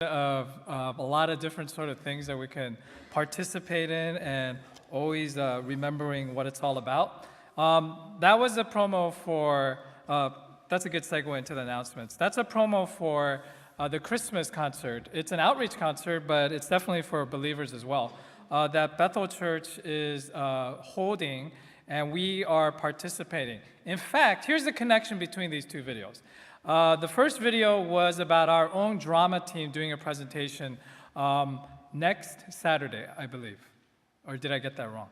of a lot of different sort of things that we can participate in and always remembering what it's all about. That was a promo for, that's a good segue into the announcements. That's a promo for the Christmas concert. It's an outreach concert, but it's definitely for believers as well. That Bethel Church is holding, and we are participating. In fact, here's the connection between these two videos. The first video was about our own drama team doing a presentation next Saturday, I believe. Or did I get that wrong?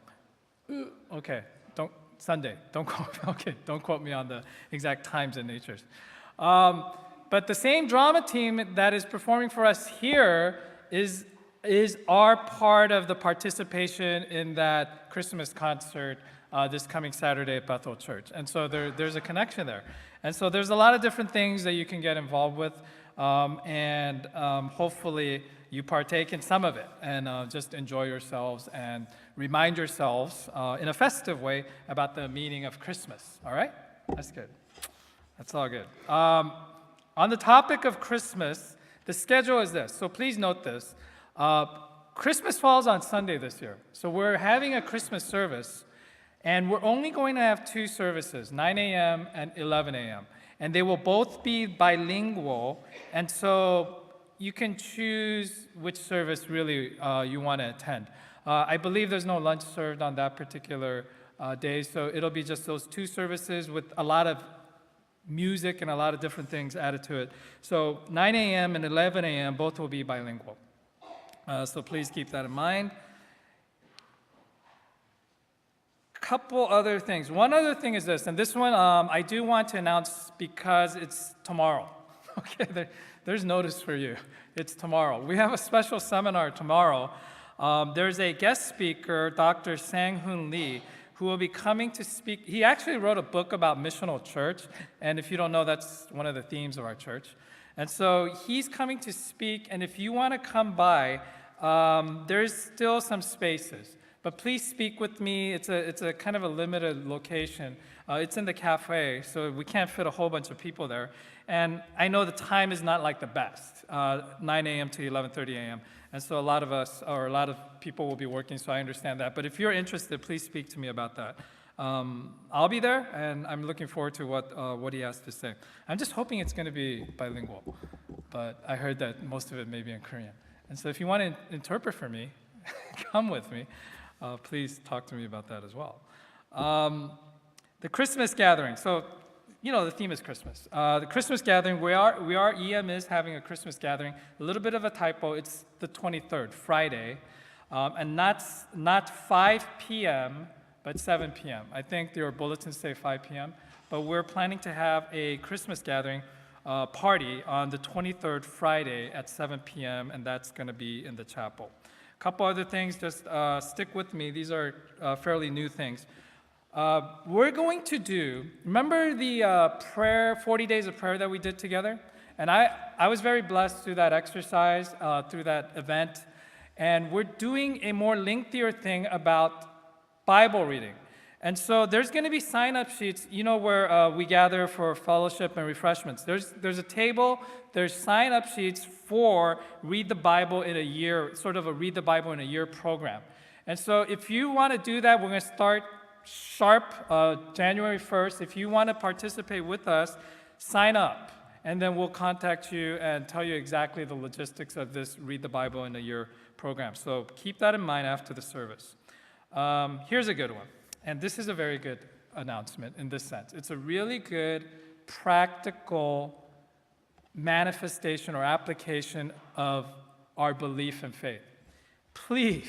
Okay, Sunday. Don't quote me on the exact times and natures. But the same drama team that is performing for us here is our part of the participation in that Christmas concert this coming Saturday at Bethel Church. And so there's a connection there. And so there's a lot of different things that you can get involved with, and hopefully you partake in some of it and just enjoy yourselves and remind yourselves in a festive way about the meaning of Christmas. All right? That's good. That's all good. On the topic of Christmas, the schedule is this. So please note this. Christmas falls on Sunday this year. So we're having a Christmas service. And we're only going to have two services, 9 a.m. and 11 a.m. And they will both be bilingual. And so you can choose which service really you want to attend. I believe there's no lunch served on that particular day. So it'll be just those two services with a lot of music and a lot of different things added to it. So 9 a.m. and 11 a.m. both will be bilingual. So please keep that in mind. Couple other things. One other thing is this, and this one I do want to announce because it's tomorrow. Okay, there's notice for you. It's tomorrow. We have a special seminar tomorrow. There's a guest speaker, Dr. Sang-Hoon Lee, who will be coming to speak. He actually wrote a book about missional church, and if you don't know, that's one of the themes of our church. And so he's coming to speak, and if you want to come by, there's still some spaces. But please speak with me. It's a kind of a limited location. It's in the cafe, so we can't fit a whole bunch of people there. And I know the time is not like the best, 9 a.m. to 11:30 a.m. And so a lot of people will be working, so I understand that. But if you're interested, please speak to me about that. I'll be there, and I'm looking forward to what he has to say. I'm just hoping it's going to be bilingual, but I heard that most of it may be in Korean. And so if you want to interpret for me, come with me. Please talk to me about that as well. The Christmas gathering. So, you know, the theme is Christmas. The Christmas gathering, EM is having a Christmas gathering. A little bit of a typo. It's the 23rd, Friday. And not 5 p.m., but 7 p.m. I think your bulletins say 5 p.m. But we're planning to have a Christmas gathering party on the 23rd, Friday at 7 p.m., and that's going to be in the chapel. Couple other things, just stick with me. These are fairly new things. We're going to do, remember the prayer, 40 days of prayer that we did together? And I was very blessed through that exercise, through that event. And we're doing a more lengthier thing about Bible reading. And so there's going to be sign-up sheets, you know, where we gather for fellowship and refreshments. There's a table, there's sign-up sheets for Read the Bible in a Year, sort of a Read the Bible in a Year program. And so if you want to do that, we're going to start sharp January 1st. If you want to participate with us, sign up. And then we'll contact you and tell you exactly the logistics of this Read the Bible in a Year program. So keep that in mind after the service. Here's a good one. And this is a very good announcement in this sense. It's a really good, practical manifestation or application of our belief and faith. Please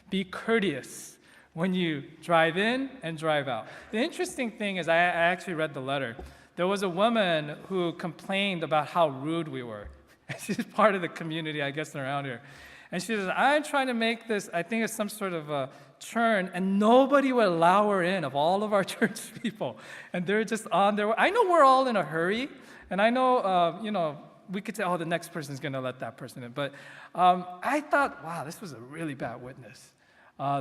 be courteous when you drive in and drive out. The interesting thing is, I actually read the letter. There was a woman who complained about how rude we were. She's part of the community, I guess, around here. And she says, I'm trying to make this, I think it's some sort of a churn, and nobody would allow her in of all of our church people. And they're just on their way. I know we're all in a hurry, and I know, we could say, oh, the next person's going to let that person in. But I thought, wow, this was a really bad witness.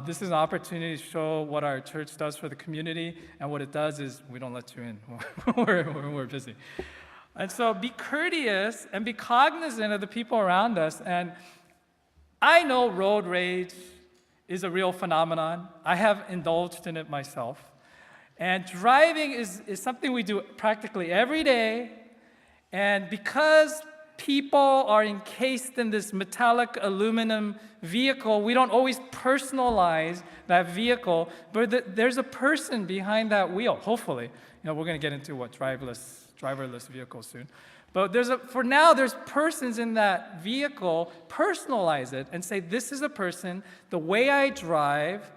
This is an opportunity to show what our church does for the community, and what it does is we don't let you in when we're busy. And so be courteous and be cognizant of the people around us. And I know road rage is a real phenomenon. I have indulged in it myself. And driving is something we do practically every day. And because people are encased in this metallic aluminum vehicle, we don't always personalize that vehicle, but there's a person behind that wheel, hopefully. We're going to get into what driverless vehicles soon. But for now, there's persons in that vehicle. Personalize it and say, this is a person. The way I drive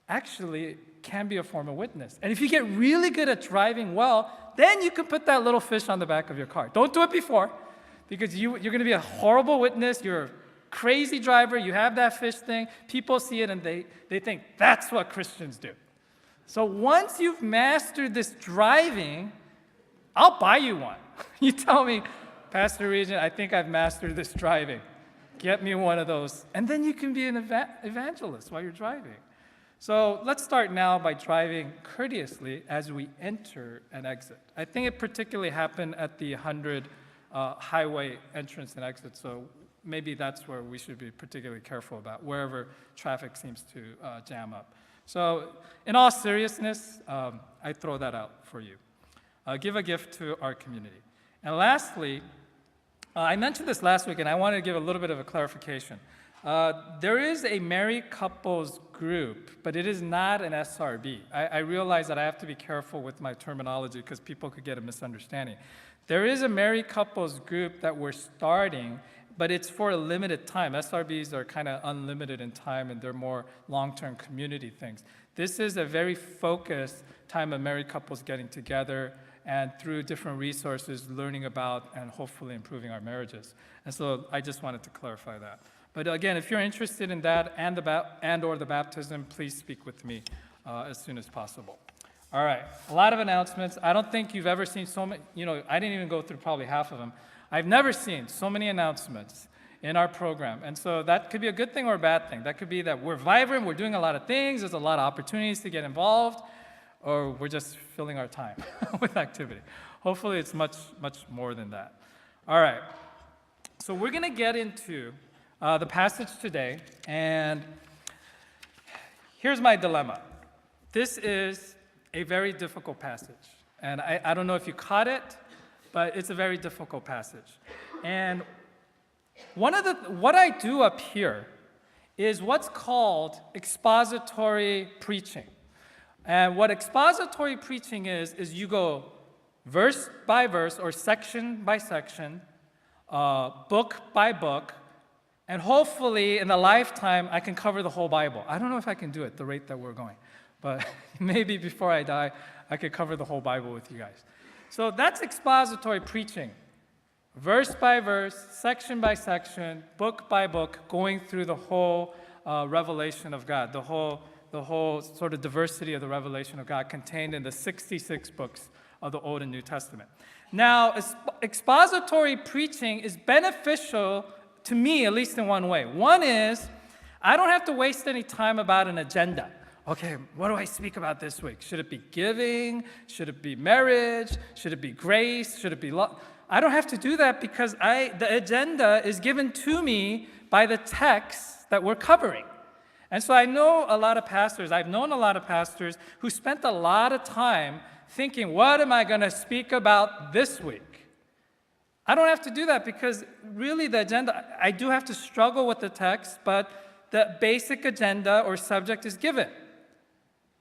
actually can be a form of witness. And if you get really good at driving well, then you can put that little fish on the back of your car. Don't do it before, because you're going to be a horrible witness. You're a crazy driver. You have that fish thing. People see it and they think that's what Christians do. So once you've mastered this driving, I'll buy you one. You tell me, Pastor Rijin, I think I've mastered this driving. Get me one of those. And then you can be an evangelist while you're driving. So let's start now by driving courteously as we enter and exit. I think it particularly happened at the 100 highway entrance and exit, so maybe that's where we should be particularly careful about, wherever traffic seems to jam up. So in all seriousness, I throw that out for you. Give a gift to our community. And lastly, I mentioned this last week, and I wanted to give a little bit of a clarification. There is a married couples group, but it is not an SRB. I realize that I have to be careful with my terminology because people could get a misunderstanding. There is a married couples group that we're starting, but it's for a limited time. SRBs are kind of unlimited in time, and they're more long-term community things. This is a very focused time of married couples getting together and through different resources, learning about and hopefully improving our marriages. And so I just wanted to clarify that. But again, if you're interested in that and/or the baptism, please speak with me as soon as possible. All right, a lot of announcements. I don't think you've ever seen so many, I didn't even go through probably half of them. I've never seen so many announcements in our program. And so that could be a good thing or a bad thing. That could be that we're vibrant, we're doing a lot of things, there's a lot of opportunities to get involved, or we're just filling our time with activity. Hopefully it's much, much more than that. All right, so we're gonna get into the passage today, and here's my dilemma. This is a very difficult passage, and I don't know if you caught it, but it's a very difficult passage. And what I do up here is what's called expository preaching. And what expository preaching is you go verse by verse or section by section, book by book, and hopefully in a lifetime I can cover the whole Bible. I don't know if I can do it at the rate that we're going, but maybe before I die, I could cover the whole Bible with you guys. So that's expository preaching. Verse by verse, section by section, book by book, going through the whole revelation of God, the whole sort of diversity of the revelation of God contained in the 66 books of the Old and New Testament. Now, expository preaching is beneficial to me, at least in one way. One is, I don't have to waste any time about an agenda. Okay, what do I speak about this week? Should it be giving? Should it be marriage? Should it be grace? Should it be love? I don't have to do that because the agenda is given to me by the text that we're covering. And so I've known a lot of pastors who spent a lot of time thinking, what am I going to speak about this week? I don't have to do that because really the agenda, I do have to struggle with the text, but the basic agenda or subject is given.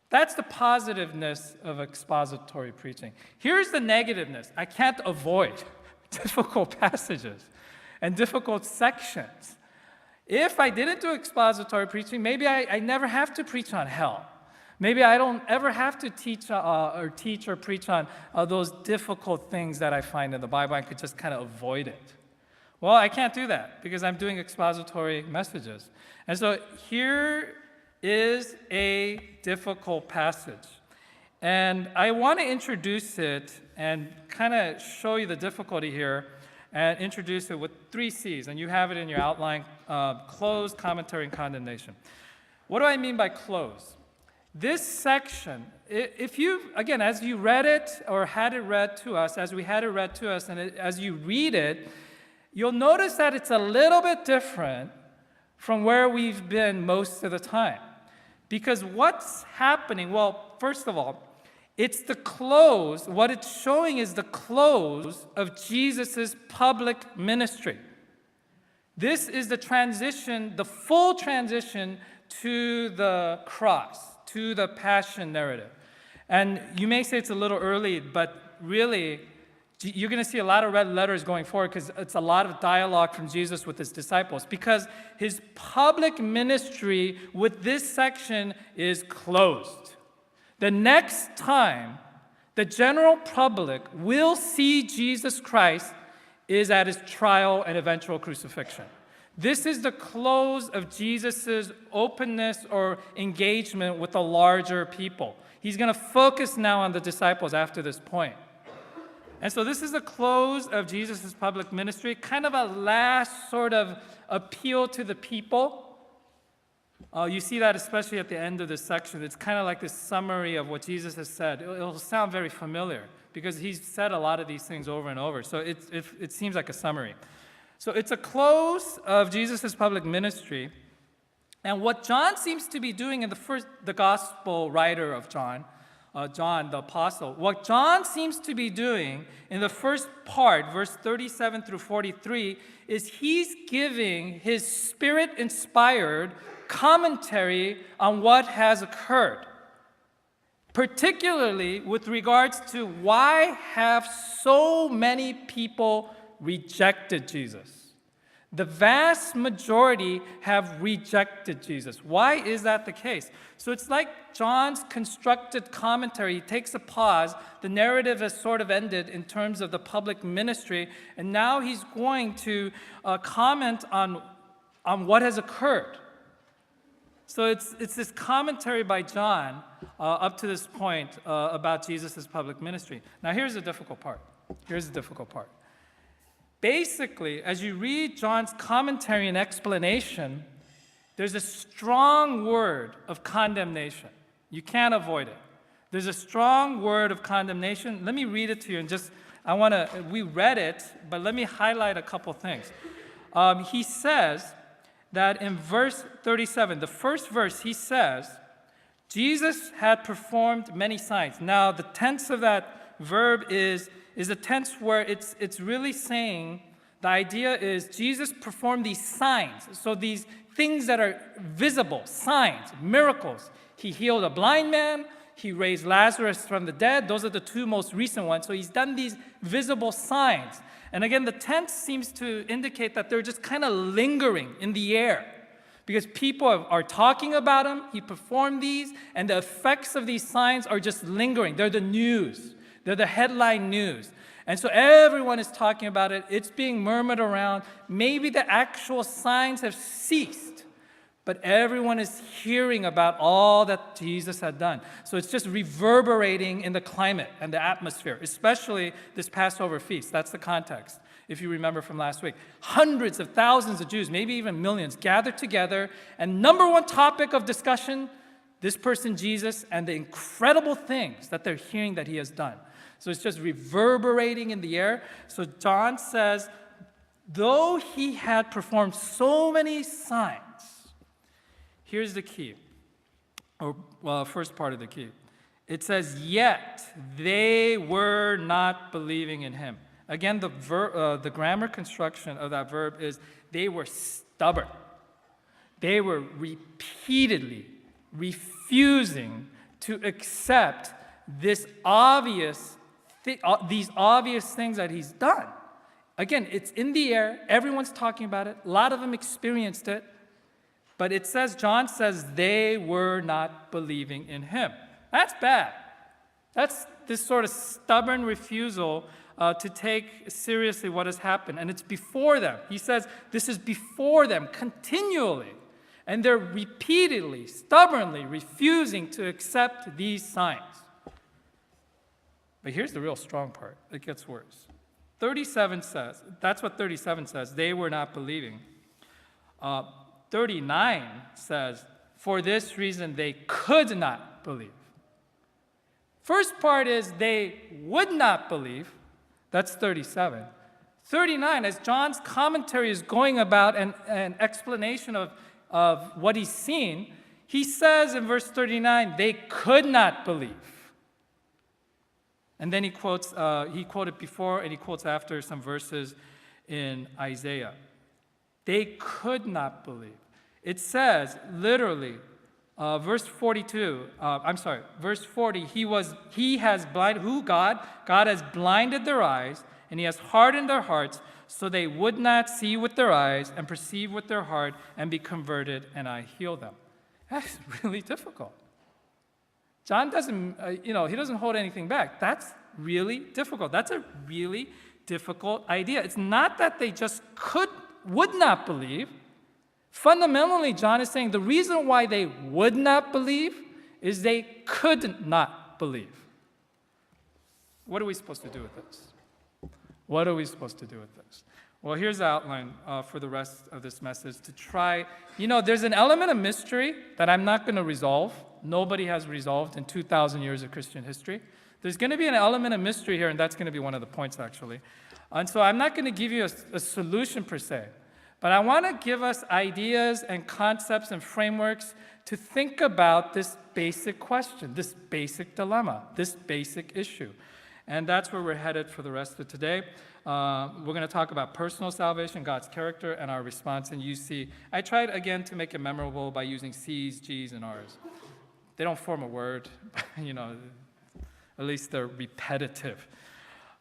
That's the positiveness of expository preaching. Here's the negativeness. I can't avoid difficult passages and difficult sections. If I didn't do expository preaching, maybe I never have to preach on hell. Maybe I don't ever have to teach or preach on those difficult things that I find in the Bible. I could just kind of avoid it. Well, I can't do that because I'm doing expository messages. And so here is a difficult passage. And I want to introduce it and kind of show you the difficulty here and introduce it with 3 C's. And you have it in your outline, close, commentary, and condemnation. What do I mean by close? This section, if you, again, as you read it or had it read to us, as we had it read to us, and as you read it, you'll notice that it's a little bit different from where we've been most of the time. Because what's happening, well, first of all, it's the close, what it's showing is the close of Jesus' public ministry. This is the transition, the full transition to the cross, to the passion narrative. And you may say it's a little early, but really, you're going to see a lot of red letters going forward because it's a lot of dialogue from Jesus with his disciples, because his public ministry with this section is closed. The next time the general public will see Jesus Christ is at his trial and eventual crucifixion. This is the close of Jesus' openness or engagement with the larger people. He's going to focus now on the disciples after this point. And so this is the close of Jesus' public ministry, kind of a last sort of appeal to the people. You see that especially at the end of this section. It's kind of like this summary of what Jesus has said. It'll sound very familiar because he's said a lot of these things over and over. So it seems like a summary. So it's a close of Jesus' public ministry. And what John seems to be doing in the gospel writer of John, John the apostle, what John seems to be doing in the first part, verse 37 through 43, is he's giving his spirit-inspired commentary on what has occurred, particularly with regards to why have so many people rejected Jesus. The vast majority have rejected Jesus. Why is that the case? So it's like John's constructed commentary. He takes a pause. The narrative has sort of ended in terms of the public ministry, and now he's going to comment on what has occurred. So it's this commentary by John up to this point about Jesus' public ministry. Now here's the difficult part. Basically, as you read John's commentary and explanation, there's a strong word of condemnation. You can't avoid it. There's a strong word of condemnation. Let me read it to you, and we read it, but let me highlight a couple things. He says that in verse 37, the first verse, he says, Jesus had performed many signs. Now, the tense of that verb is a tense where it's really saying, the idea is Jesus performed these signs. So these things that are visible, signs, miracles. He healed a blind man. He raised Lazarus from the dead. Those are the two most recent ones. So he's done these visible signs. And again, the tense seems to indicate that they're just kind of lingering in the air because people are talking about him. He performed these, and the effects of these signs are just lingering. They're the news. They're the headline news. And so everyone is talking about it. It's being murmured around. Maybe the actual signs have ceased, but everyone is hearing about all that Jesus had done. So it's just reverberating in the climate and the atmosphere, especially this Passover feast. That's the context, if you remember from last week. Hundreds of thousands of Jews, maybe even millions, gathered together, and number one topic of discussion, this person Jesus and the incredible things that they're hearing that he has done. So it's just reverberating in the air. So John says, though he had performed so many signs, here's the key, first part of the key. It says, yet they were not believing in him. Again, the grammar construction of that verb is they were stubborn. They were repeatedly refusing to accept these obvious things that he's done. Again, it's in the air. Everyone's talking about it. A lot of them experienced it. But it says, John says, they were not believing in him. That's bad. That's this sort of stubborn refusal to take seriously what has happened. And it's before them. He says, this is before them continually. And they're repeatedly, stubbornly refusing to accept these signs. But here's the real strong part. It gets worse. 37 says, that's what 37 says, they were not believing. 39 says, for this reason they could not believe. First part is they would not believe. That's 37. 39, as John's commentary is going about an explanation of what he's seen, he says in verse 39, they could not believe. And then he quoted before and he quotes after some verses in Isaiah. They could not believe. It says literally, verse 42, verse 40, he has blinded, who God? God has blinded their eyes and he has hardened their hearts so they would not see with their eyes and perceive with their heart and be converted and I heal them. That's really difficult. John doesn't, he doesn't hold anything back. That's really difficult. That's a really difficult idea. It's not that they just would not believe. Fundamentally, John is saying the reason why they would not believe is they could not believe. What are we supposed to do with this? What are we supposed to do with this? Well, here's the outline for the rest of this message to try. There's an element of mystery that I'm not going to resolve. Nobody has resolved in 2,000 years of Christian history. There's going to be an element of mystery here, and that's going to be one of the points, actually. And so I'm not going to give you a solution per se, but I want to give us ideas and concepts and frameworks to think about this basic question, this basic dilemma, this basic issue. And that's where we're headed for the rest of today. We're going to talk about personal salvation, God's character, and our response in UC. I tried, again, to make it memorable by using C's, G's, and R's. They don't form a word, at least they're repetitive.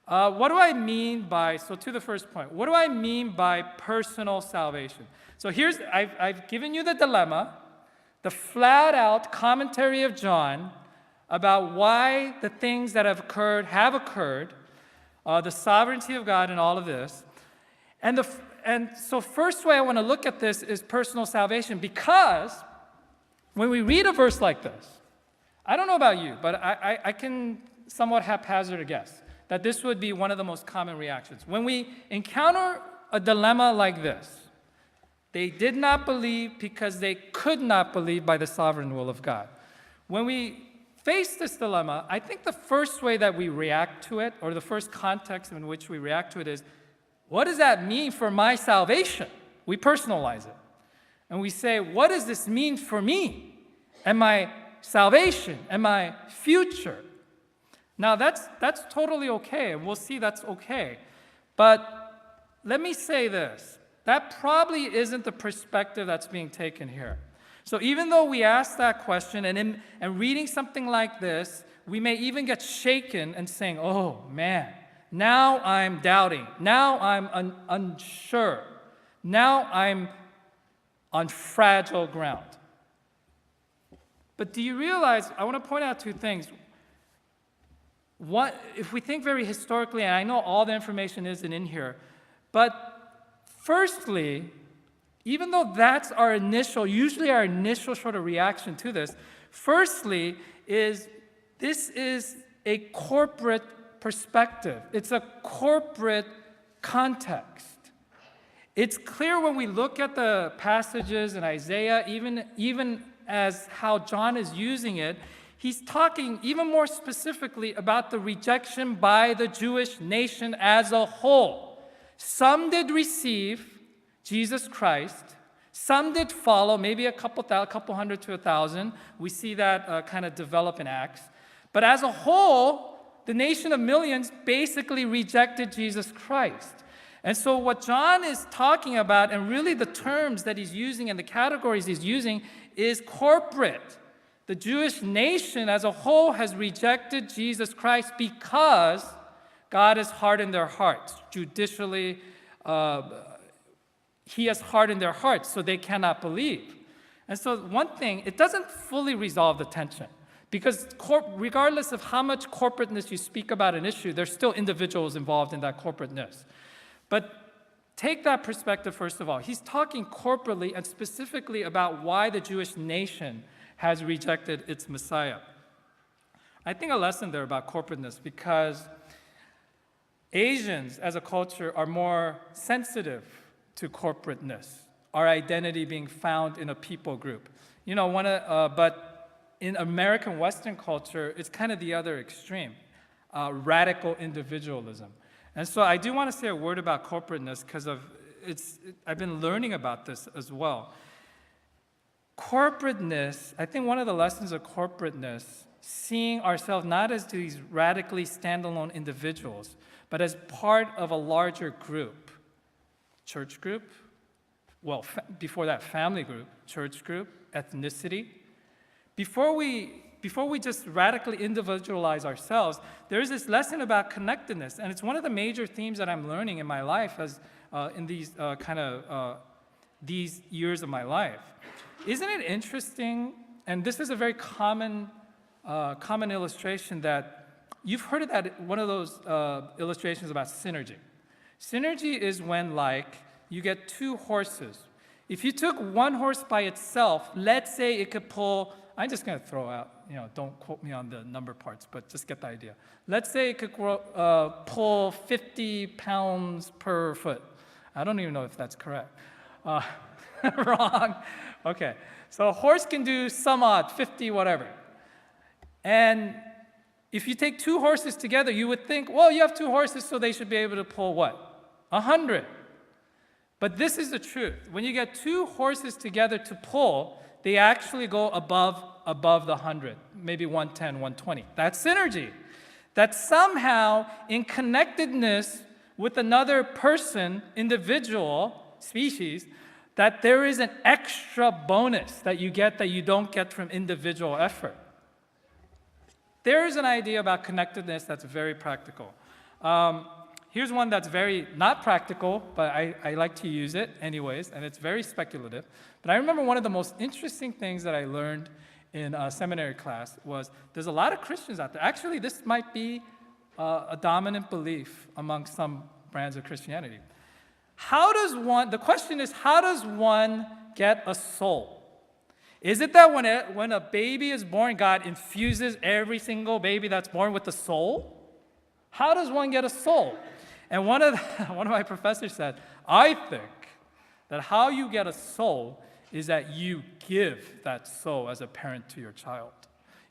What do I mean by, to the first point, what do I mean by personal salvation? So I've given you the dilemma, the flat-out commentary of John about why the things that have occurred, the sovereignty of God in all of this. And so first way I want to look at this is personal salvation, because when we read a verse like this, I don't know about you, but I can somewhat haphazard a guess that this would be one of the most common reactions. When we encounter a dilemma like this, they did not believe because they could not believe by the sovereign will of God. When we face this dilemma, I think the first way that we react to it, or the first context in which we react to it is, what does that mean for my salvation? We personalize it. And we say, what does this mean for me and my salvation and my future? Now, that's totally okay, and we'll see that's okay. But let me say this. That probably isn't the perspective that's being taken here. So even though we ask that question, and reading something like this, we may even get shaken and saying, oh, man, now I'm doubting. Now I'm unsure. Now I'm on fragile ground. But do you realize, I want to point out two things. One, if we think very historically, and I know all the information isn't in here, but firstly, even though that's usually our initial sort of reaction to this, firstly this is a corporate perspective. It's a corporate context. It's clear when we look at the passages in Isaiah, even as how John is using it, he's talking even more specifically about the rejection by the Jewish nation as a whole. Some did receive Jesus Christ. Some did follow, maybe a couple hundred to 1,000. We see that kind of develop in Acts. But as a whole, the nation of millions basically rejected Jesus Christ. And so what John is talking about, and really the terms that he's using and the categories he's using, is corporate. The Jewish nation as a whole has rejected Jesus Christ because God has hardened their hearts. Judicially, He has hardened their hearts, so they cannot believe. And so one thing, it doesn't fully resolve the tension. Because regardless of how much corporateness you speak about an issue, there's still individuals involved in that corporateness. But take that perspective first of all. He's talking corporately and specifically about why the Jewish nation has rejected its Messiah. I think a lesson there about corporateness, because Asians as a culture are more sensitive to corporateness, our identity being found in a people group. But in American Western culture, it's kind of the other extreme, radical individualism. And so I do want to say a word about corporateness because I've been learning about this as well. Corporateness, I think one of the lessons of corporateness, seeing ourselves not as these radically standalone individuals, but as part of a larger group, church group, well, before that, family group, church group, ethnicity. Before we just radically individualize ourselves, there's this lesson about connectedness, and it's one of the major themes that I'm learning in my life as in these these years of my life. Isn't it interesting? And this is a very common illustration that you've heard of that one of those illustrations about synergy. Synergy is when, like, you get two horses. If you took one horse by itself, let's say it could pull, I'm just going to throw out, don't quote me on the number parts, but just get the idea. Let's say it could pull 50 pounds per foot. I don't even know if that's correct. Wrong. Okay. So a horse can do some odd, 50 whatever. And if you take two horses together, you would think, well, you have two horses, so they should be able to pull what? 100. But this is the truth. When you get two horses together to pull, they actually go above the 100, maybe 110, 120. That's synergy. That somehow, in connectedness with another person, individual, species, that there is an extra bonus that you get that you don't get from individual effort. There is an idea about connectedness that's very practical. Here's one that's very not practical, but I like to use it anyways, and it's very speculative. But I remember one of the most interesting things that I learned in a seminary class was there's a lot of Christians out there. Actually, this might be a dominant belief among some brands of Christianity. The question is, how does one get a soul? Is it that when a baby is born, God infuses every single baby that's born with a soul? How does one get a soul? And one of my professors said, I think that how you get a soul is that you give that soul as a parent to your child.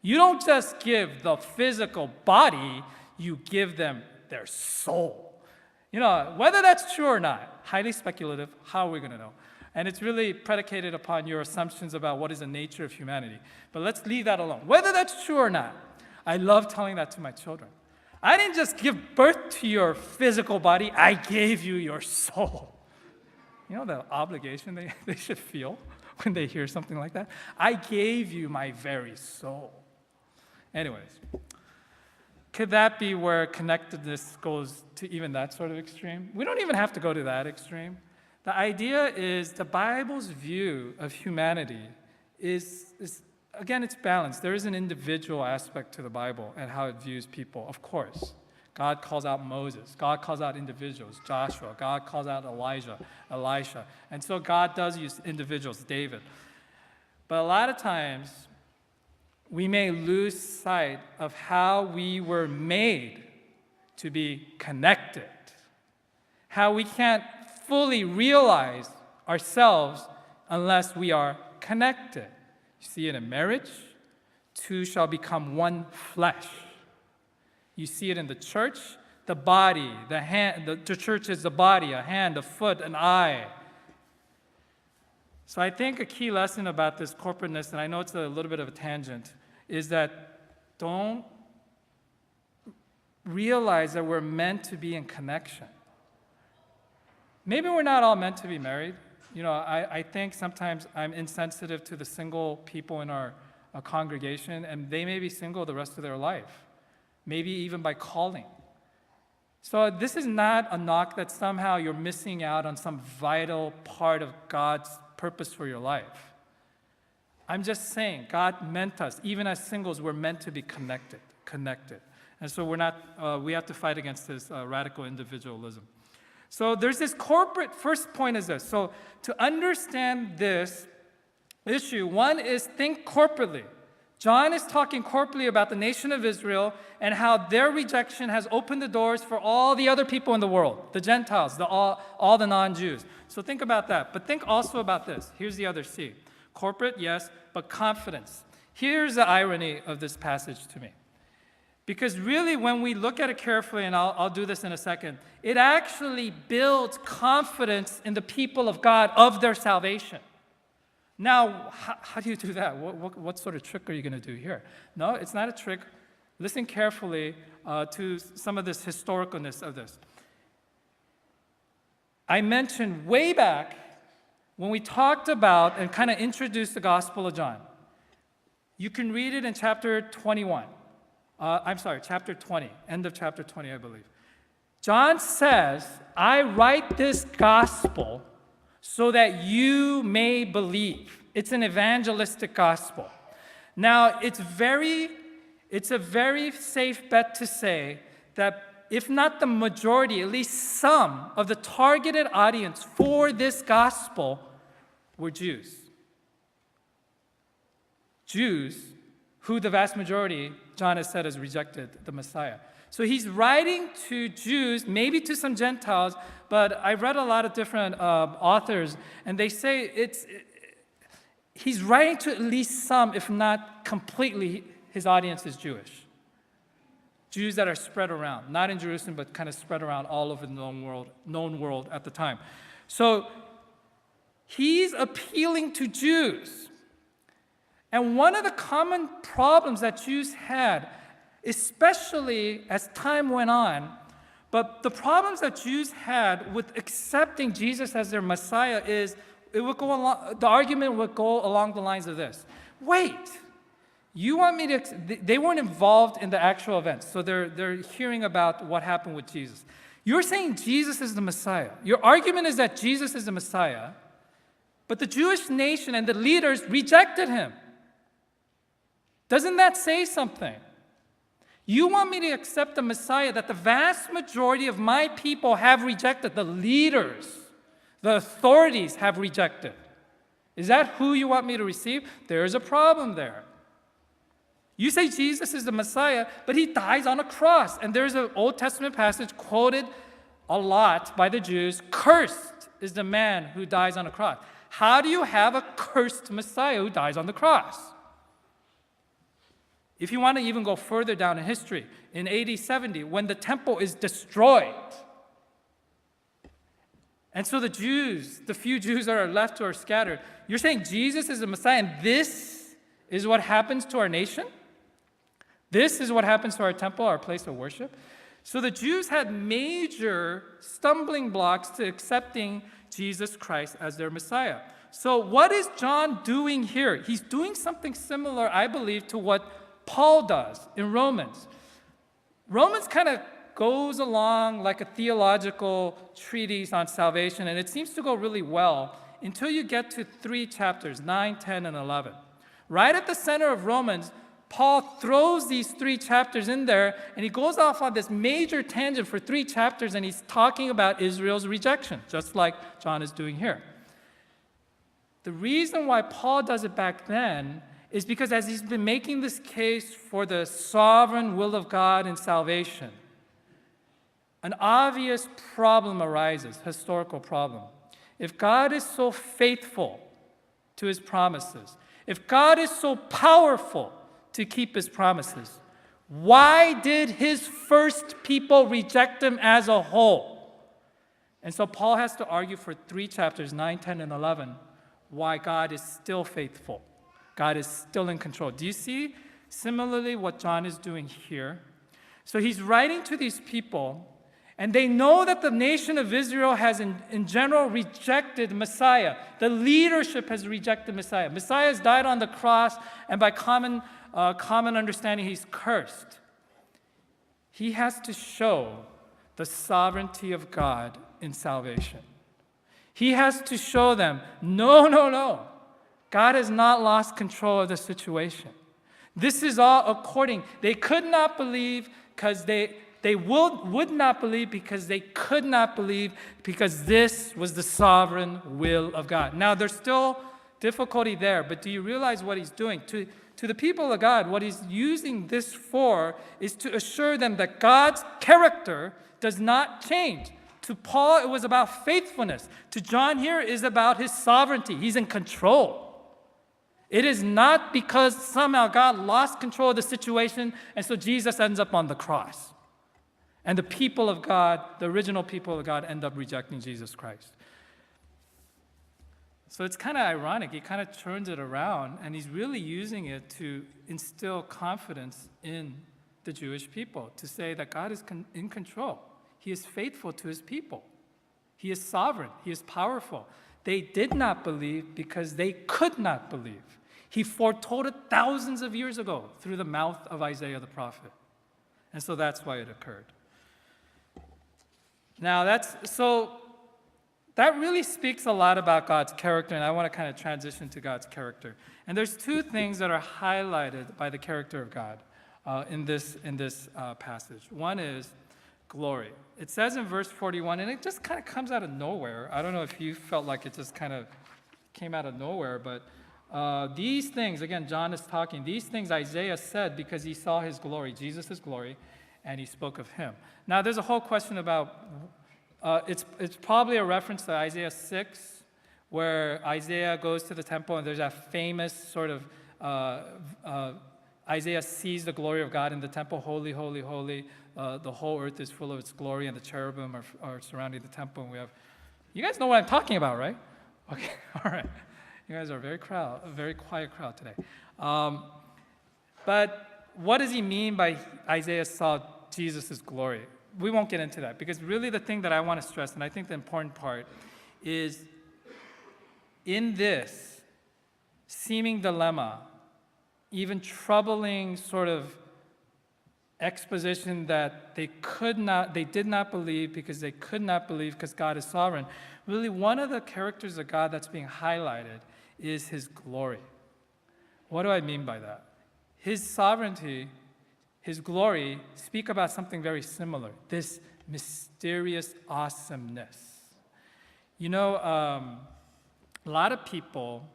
You don't just give the physical body, you give them their soul. Whether that's true or not, highly speculative, how are we going to know? And it's really predicated upon your assumptions about what is the nature of humanity. But let's leave that alone. Whether that's true or not, I love telling that to my children. I didn't just give birth to your physical body, I gave you your soul. The obligation they should feel when they hear something like that? I gave you my very soul. Anyways, could that be where connectedness goes to even that sort of extreme? We don't even have to go to that extreme. The idea is the Bible's view of humanity is again, it's balanced. There is an individual aspect to the Bible and how it views people, of course. God calls out Moses. God calls out individuals, Joshua. God calls out Elijah, Elisha. And so God does use individuals, David. But a lot of times, we may lose sight of how we were made to be connected, how we can't fully realize ourselves unless we are connected. You see it in marriage, two shall become one flesh. You see it in the church, the body, the hand. The church is the body, a hand, a foot, an eye. So I think a key lesson about this corporateness, and I know it's a little bit of a tangent, is that don't realize that we're meant to be in connection. Maybe we're not all meant to be married. I think sometimes I'm insensitive to the single people in our congregation, and they may be single the rest of their life, maybe even by calling. So this is not a knock that somehow you're missing out on some vital part of God's purpose for your life. I'm just saying, God meant us, even as singles, we're meant to be connected. And so we have to fight against this radical individualism. So there's this first point is this. So to understand this issue, one is think corporately. John is talking corporately about the nation of Israel and how their rejection has opened the doors for all the other people in the world, the Gentiles, all the non-Jews. So think about that. But think also about this. Here's the other C. Corporate, yes, but confidence. Here's the irony of this passage to me. Because really, when we look at it carefully, and I'll do this in a second, it actually builds confidence in the people of God of their salvation. Now, how do you do that? What sort of trick are you going to do here? No, it's not a trick. Listen carefully to some of this historicalness of this. I mentioned way back when we talked about and kind of introduced the Gospel of John. You can read it in chapter 21. Chapter 20, end of chapter 20, I believe. John says, I write this gospel so that you may believe. It's an evangelistic gospel. Now, it's a very safe bet to say that if not the majority, at least some of the targeted audience for this gospel were Jews. Jews who the vast majority, John has said, has rejected the Messiah. So he's writing to Jews, maybe to some Gentiles, but I read a lot of different authors, and they say he's writing to at least some, if not completely, his audience is Jewish. Jews that are spread around, not in Jerusalem, but kind of spread around all over the known world at the time. So he's appealing to Jews. And one of the common problems that Jews had, especially as time went on, but the problems that Jews had with accepting Jesus as their Messiah is, the argument would go along the lines of this. Wait, you want me to, they weren't involved in the actual events, so they're hearing about what happened with Jesus. You're saying Jesus is the Messiah. Your argument is that Jesus is the Messiah, but the Jewish nation and the leaders rejected him. Doesn't that say something? You want me to accept the Messiah that the vast majority of my people have rejected, the leaders, the authorities have rejected. Is that who you want me to receive? There's a problem there. You say Jesus is the Messiah, but he dies on a cross. And there's an Old Testament passage quoted a lot by the Jews. Cursed is the man who dies on a cross. How do you have a cursed Messiah who dies on the cross? If you want to even go further down in history, in AD 70, when the temple is destroyed, and so the few Jews that are left who are scattered, you're saying Jesus is the Messiah, and this is what happens to our nation? This is what happens to our temple, our place of worship? So the Jews had major stumbling blocks to accepting Jesus Christ as their Messiah. So what is John doing here? He's doing something similar, I believe, to what Paul does in Romans. Romans kind of goes along like a theological treatise on salvation, and it seems to go really well until you get to 3 chapters, 9, 10, and 11. Right at the center of Romans, Paul throws these 3 chapters in there, and he goes off on this major tangent for 3 chapters, and he's talking about Israel's rejection, just like John is doing here. The reason why Paul does it back then is because as he's been making this case for the sovereign will of God in salvation, an obvious problem arises, historical problem. If God is so faithful to his promises, if God is so powerful to keep his promises, why did his first people reject him as a whole? And so Paul has to argue for 3 chapters, 9, 10, and 11, why God is still faithful. God is still in control. Do you see similarly what John is doing here? So he's writing to these people, and they know that the nation of Israel has in general rejected Messiah. The leadership has rejected Messiah. Messiah has died on the cross, and by common understanding, he's cursed. He has to show the sovereignty of God in salvation. He has to show them, no. God has not lost control of the situation. This is all according. They could not believe because they would not believe because they could not believe because this was the sovereign will of God. Now, there's still difficulty there, but do you realize what he's doing? To the people of God, what he's using this for is to assure them that God's character does not change. To Paul, it was about faithfulness. To John here, it is about his sovereignty. He's in control. It is not because somehow God lost control of the situation, and so Jesus ends up on the cross. And the people of God, the original people of God, end up rejecting Jesus Christ. So it's kind of ironic. He kind of turns it around, and he's really using it to instill confidence in the Jewish people, to say that God is in control. He is faithful to his people. He is sovereign. He is powerful. They did not believe because they could not believe. He foretold it thousands of years ago through the mouth of Isaiah the prophet. And so that's why it occurred. Now that really speaks a lot about God's character, and I want to kind of transition to God's character. And there's two things that are highlighted by the character of God in this passage. One is glory. It says in verse 41, and it just kind of comes out of nowhere. I don't know if you felt like it just kind of came out of nowhere, but these things, again, John is talking, these things Isaiah said because he saw his glory, Jesus' glory, and he spoke of him. Now, there's a whole question about, it's probably a reference to Isaiah 6, where Isaiah goes to the temple, and there's that famous sort of, Isaiah sees the glory of God in the temple, holy, holy, holy. The whole earth is full of its glory, and the cherubim are surrounding the temple. And we have, you guys know what I'm talking about, right? Okay, all right. You guys are a very quiet crowd today. But what does he mean by Isaiah saw Jesus' glory? We won't get into that, because really the thing that I want to stress, and I think the important part, is in this seeming dilemma, even troubling sort of exposition that they did not believe because they could not believe because God is sovereign. Really, one of the characters of God that's being highlighted is his glory. What do I mean by that? His sovereignty, his glory speak about something very similar, this mysterious awesomeness. You know, a lot of people,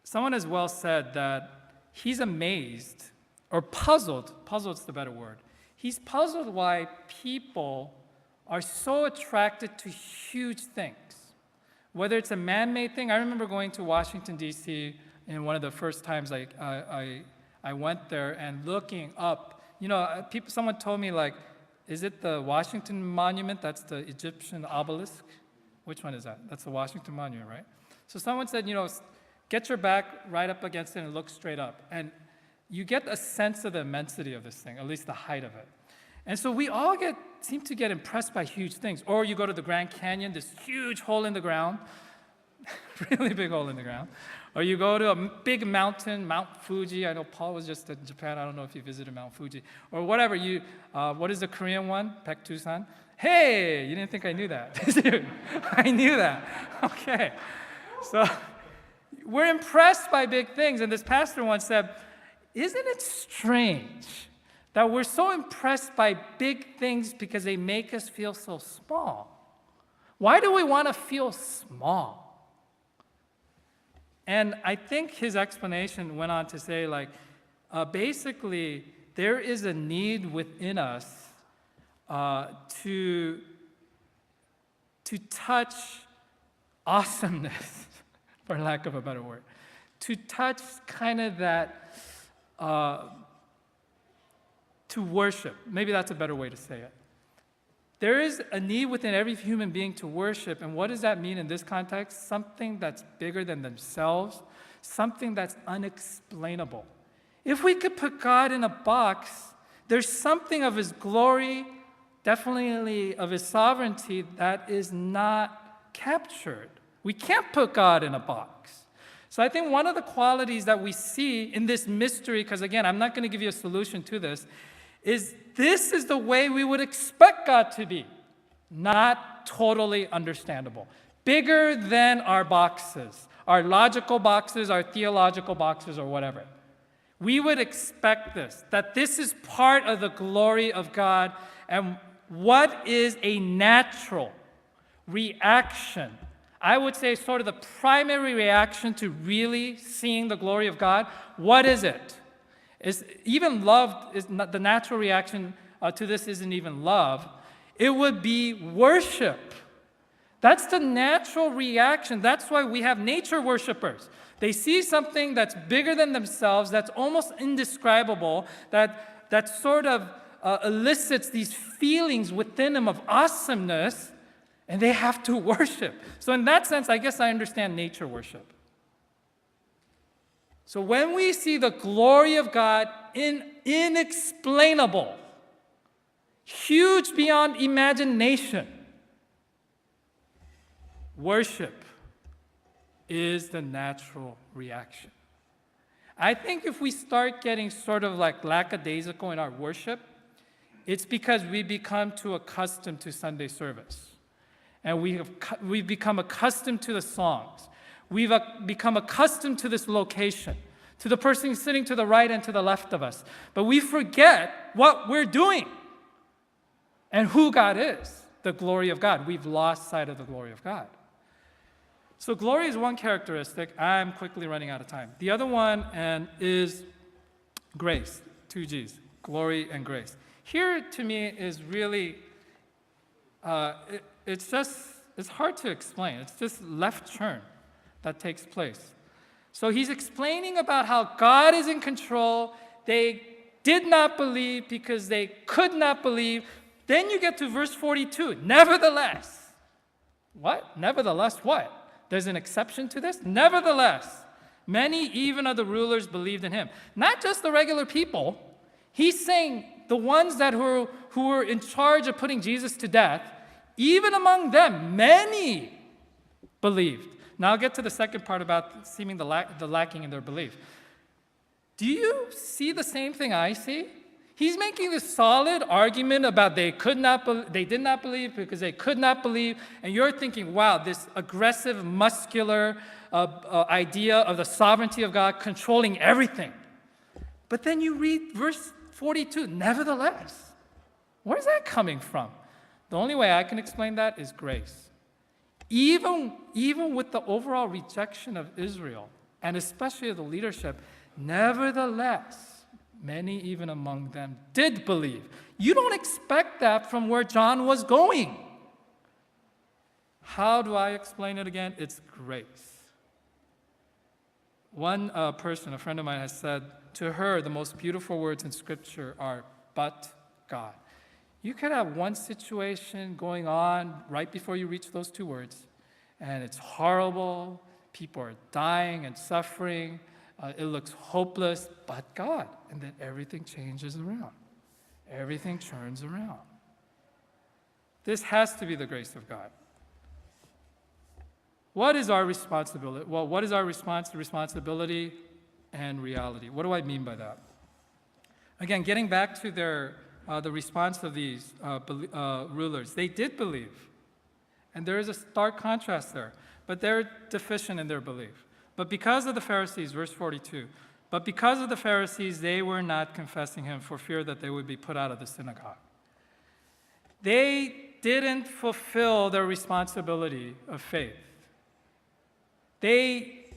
someone has well said that he's amazed or puzzled's the better word. He's puzzled why people are so attracted to huge things. Whether it's a man-made thing, I remember going to Washington, D.C. in one of the first times I went there and looking up. You know, someone told me, like, is it the Washington Monument? That's the Egyptian obelisk? Which one is that? That's the Washington Monument, right? So someone said, you know, get your back right up against it and look straight up. And you get a sense of the immensity of this thing, at least the height of it. And so we all seem to get impressed by huge things. Or you go to the Grand Canyon, this huge hole in the ground, really big hole in the ground. Or you go to a big mountain, Mount Fuji. I know Paul was just in Japan. I don't know if you visited Mount Fuji. Or whatever. What is the Korean one? Baekdusan? Hey, you didn't think I knew that. I knew that. Okay. So we're impressed by big things. And this pastor once said, isn't it strange that we're so impressed by big things because they make us feel so small? Why do we want to feel small? And I think his explanation went on to say, like, basically, there is a need within us to touch awesomeness, for lack of a better word, to touch kind of that, to worship. Maybe that's a better way to say it. There is a need within every human being to worship, and what does that mean in this context? Something that's bigger than themselves, something that's unexplainable. If we could put God in a box, there's something of his glory, definitely of his sovereignty, that is not captured. We can't put God in a box. So I think one of the qualities that we see in this mystery, because again, I'm not going to give you a solution to this is the way we would expect God to be. Not totally understandable. Bigger than our boxes, our logical boxes, our theological boxes, or whatever. We would expect this, that this is part of the glory of God, and what is a natural reaction, I would say sort of the primary reaction to really seeing the glory of God, what is it? Even love is not the natural reaction to this isn't even love. It would be worship. That's the natural reaction. That's why we have nature worshipers. They see something that's bigger than themselves, that's almost indescribable, that sort of elicits these feelings within them of awesomeness, and they have to worship. So in that sense, I guess I understand nature worship. So when we see the glory of God inexplainable, huge beyond imagination, worship is the natural reaction. I think if we start getting sort of like lackadaisical in our worship, it's because we become too accustomed to Sunday service. And we've become accustomed to the songs. We've become accustomed to this location, to the person sitting to the right and to the left of us. But we forget what we're doing and who God is, the glory of God. We've lost sight of the glory of God. So glory is one characteristic. I'm quickly running out of time. The other one is grace, 2 G's, glory and grace. Here to me is really, it's hard to explain. It's this left turn that takes place. So he's explaining about how God is in control. They did not believe because they could not believe. Then you get to verse 42. Nevertheless. What? Nevertheless what? There's an exception to this? Nevertheless, many even of the rulers believed in him. Not just the regular people. He's saying the ones who were in charge of putting Jesus to death, even among them, many believed. Now I'll get to the second part about seeming the lacking in their belief. Do you see the same thing I see? He's making this solid argument about they did not believe because they could not believe, and you're thinking, wow, this aggressive, muscular idea of the sovereignty of God controlling everything. But then you read verse 42, nevertheless. Where's that coming from? The only way I can explain that is grace. Even with the overall rejection of Israel, and especially of the leadership, nevertheless, many even among them did believe. You don't expect that from where John was going. How do I explain it again? It's grace. One person, a friend of mine, has said to her, the most beautiful words in Scripture are, but God. You could have one situation going on right before you reach those 2 words, and it's horrible. People are dying and suffering. It looks hopeless, but God. And then everything changes around. Everything turns around. This has to be the grace of God. What is our responsibility? Well, what is our response to responsibility and reality? What do I mean by that? Again, getting back to the response of these rulers, they did believe. And there is a stark contrast there. But they're deficient in their belief. But because of the Pharisees, verse 42, but because of the Pharisees, they were not confessing him for fear that they would be put out of the synagogue. They didn't fulfill their responsibility of faith. They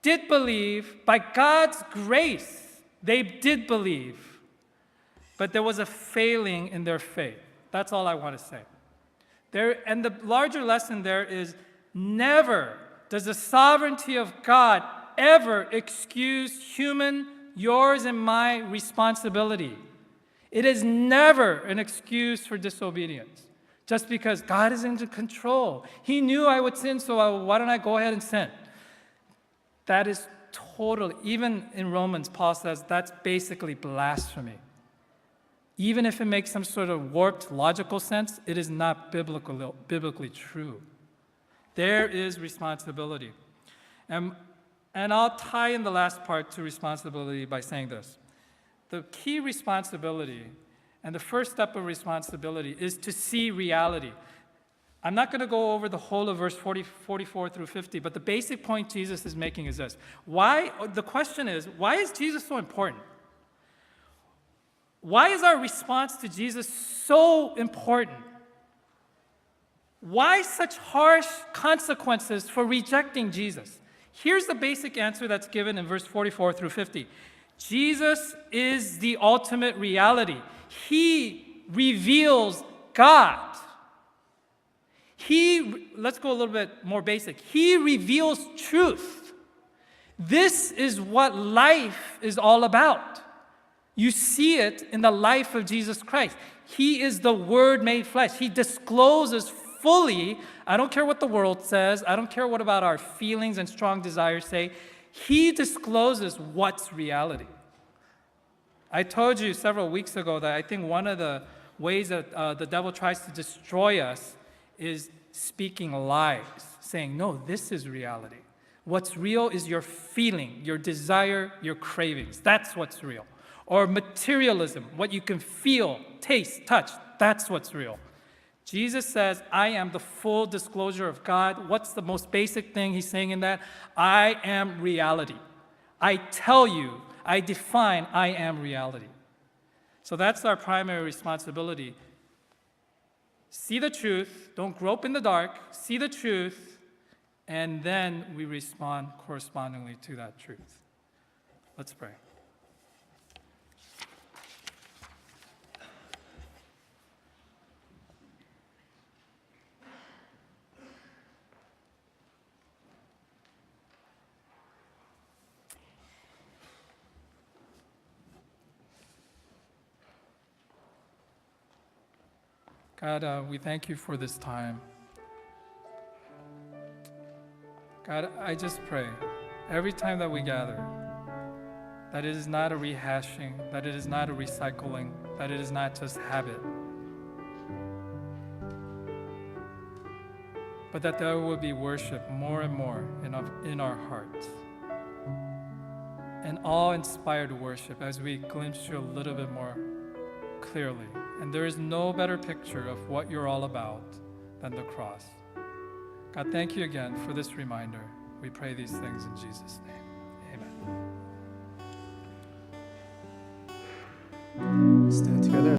did believe, by God's grace, they did believe, but there was a failing in their faith. That's all I want to say. And the larger lesson there is never does the sovereignty of God ever excuse yours and my responsibility. It is never an excuse for disobedience. Just because God is in control. He knew I would sin, so why don't I go ahead and sin? That is totally, even in Romans, Paul says that's basically blasphemy. Even if it makes some sort of warped logical sense, it is not biblically true. There is responsibility. And I'll tie in the last part to responsibility by saying this. The key responsibility and the first step of responsibility is to see reality. I'm not going to go over the whole of verse 44 through 50, but the basic point Jesus is making is this. The question is, why is Jesus so important? Why is our response to Jesus so important? Why such harsh consequences for rejecting Jesus? Here's the basic answer that's given in verse 44 through 50. Jesus is the ultimate reality. He reveals God. Let's go a little bit more basic. He reveals truth. This is what life is all about. You see it in the life of Jesus Christ. He is the Word made flesh. He discloses fully. I don't care what the world says. I don't care what about our feelings and strong desires say. He discloses what's reality. I told you several weeks ago that I think one of the ways that the devil tries to destroy us is speaking lies, saying, no, this is reality. What's real is your feeling, your desire, your cravings. That's what's real. Or materialism, what you can feel, taste, touch. That's what's real. Jesus says, I am the full disclosure of God. What's the most basic thing he's saying in that? I am reality. I tell you, I define, I am reality. So that's our primary responsibility. See the truth, don't grope in the dark, see the truth, and then we respond correspondingly to that truth. Let's pray. God, we thank you for this time. God, I just pray every time that we gather, that it is not a rehashing, that it is not a recycling, that it is not just habit, but that there will be worship more and more in our hearts. And awe-inspired worship as we glimpse you a little bit more clearly. And there is no better picture of what you're all about than the cross. God, thank you again for this reminder. We pray these things in Jesus' name. Amen. Stand together.